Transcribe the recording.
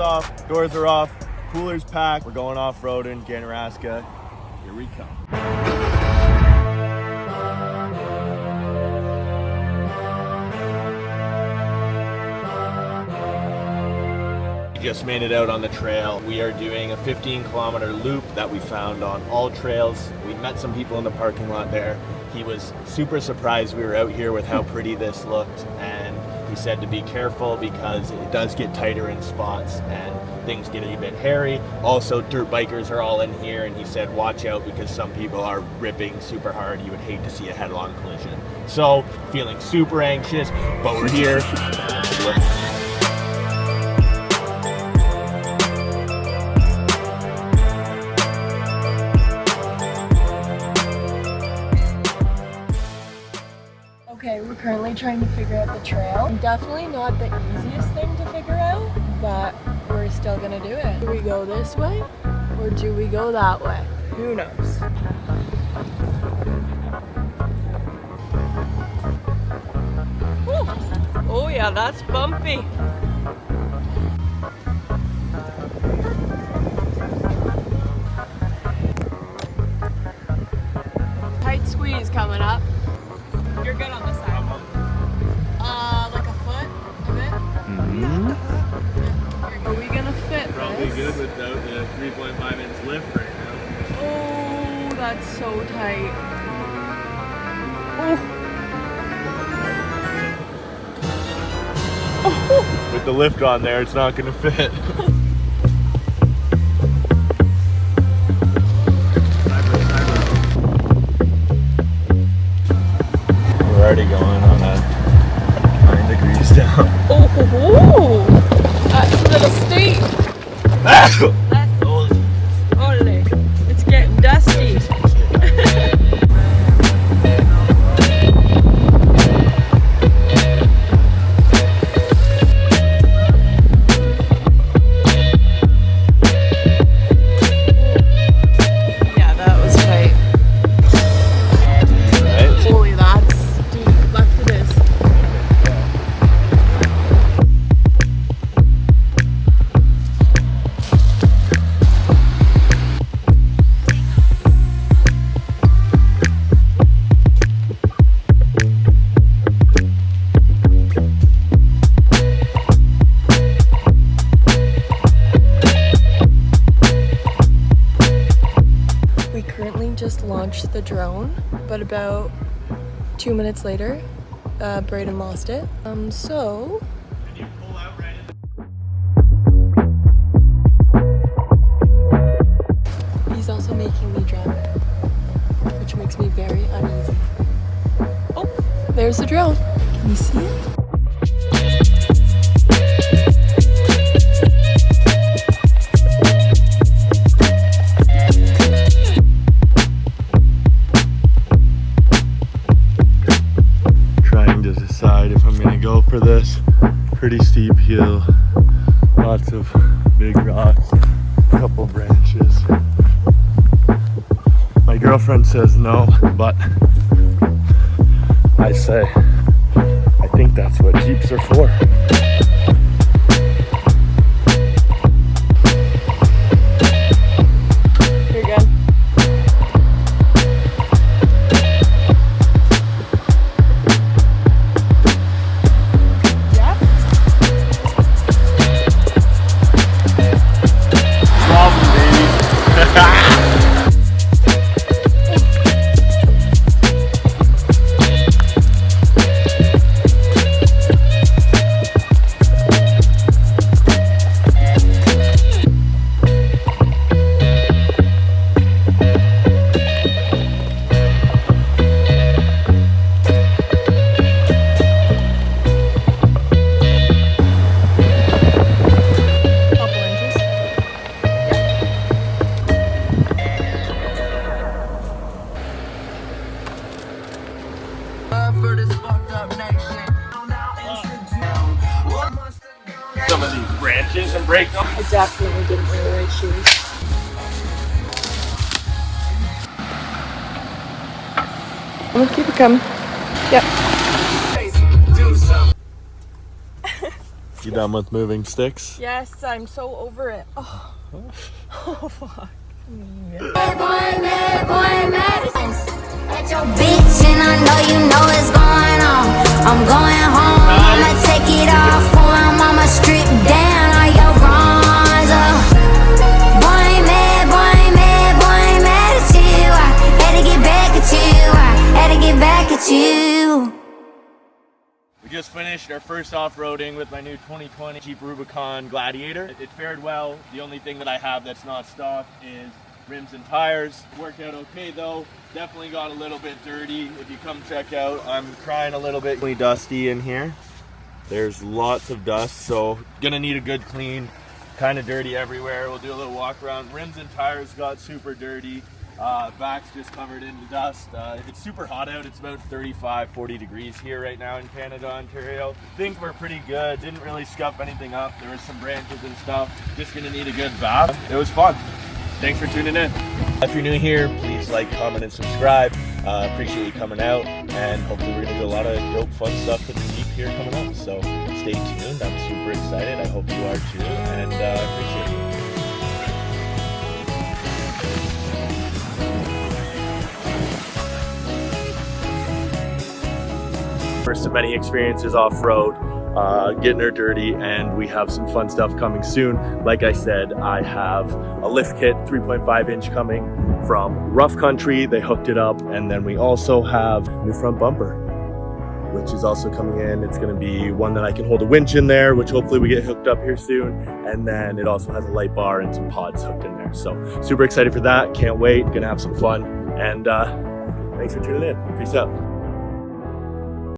off, doors are off, cooler's packed. We're going off-roading, Ganaraska. Here we come. Just made it out on the trail. We are doing a 15-kilometer loop that we found on All Trails. We met some people in the parking lot there. He was super surprised we were out here with how pretty this looked, and he said to be careful because it does get tighter in spots and things get a bit hairy. Also, dirt bikers are all in here, and he said watch out because some people are ripping super hard. He would hate to see a head-on collision. So, feeling super anxious, but we're here. Okay, we're currently trying to figure out the trail. Definitely not the easiest thing to figure out, but we're still gonna do it. Do we go this way or do we go that way? Who knows? Woo. Oh yeah, that's bumpy. Tight squeeze coming up. You're good on this side. Like a foot, a bit? Mm-hmm. Are we gonna fit Probably this? good without the 3.5 inch lift right now. Oh, that's so tight. Oh. With the lift on there, it's not gonna fit. We're already going on a 9 degrees down. Oh, that's a little steep. Ole, it's getting dusty. Yeah, that was tight. Right? Holy, that's deep. Left it is. We currently just launched the drone, but about 2 minutes later, Braden lost it. So Can you pull out right in? he's also making me drum, which makes me very uneasy. Oh, there's the drone. Can you see it? Trying to decide if I'm gonna go for this pretty steep hill, lots of big rocks, a couple branches. My girlfriend says no, but I say I think that's what Jeeps are for. You're good. Yeah? Problem, baby. Couple inches. Some of these branches and break them. I definitely didn't wear the right shoes. I'm gonna keep it coming. Yep. You done with moving sticks? Yes, I'm so over it. Oh, oh fuck. At your bitch, and I know you know what's going on. I'm going home, I'ma take it off for him, I'ma strip down all your bronze. Boy, ain't mad, boy, ain't mad, boy, ain't mad at you. I had to get back at you, I had to get back at you. We just finished our first off-roading with my new 2020 Jeep Rubicon Gladiator. It fared well. The only thing that I have that's not stock is rims and tires. Worked out okay though. Definitely got a little bit dirty. If you come check out, I'm crying a little bit dusty in here. There's lots of dust, so gonna need a good clean. Kind of dirty everywhere. We'll do a little walk around. Rims and tires got super dirty. Back's just covered in dust. It's super hot out. It's about 35-40 degrees here right now in Canada, Ontario. Think we're pretty good. Didn't really scuff anything up. There was some branches and stuff. Just gonna need a good bath. It was fun. Thanks for tuning in. If you're new here, please like, comment, and subscribe. Appreciate you coming out, and hopefully we're gonna do a lot of dope, fun stuff with the Jeep here coming up. So stay tuned. I'm super excited. I hope you are too, and appreciate you. First of many experiences off-road, getting her dirty, and we have some fun stuff coming soon. Like I said, I have a lift kit 3.5 inch coming from Rough Country. They hooked it up, and then we also have new front bumper, which is also coming in. It's going to be one that I can hold a winch in there, which hopefully we get hooked up here soon. And then it also has a light bar and some pods hooked in there. So super excited for that. Can't wait. Gonna have some fun. And thanks for tuning in. Peace out.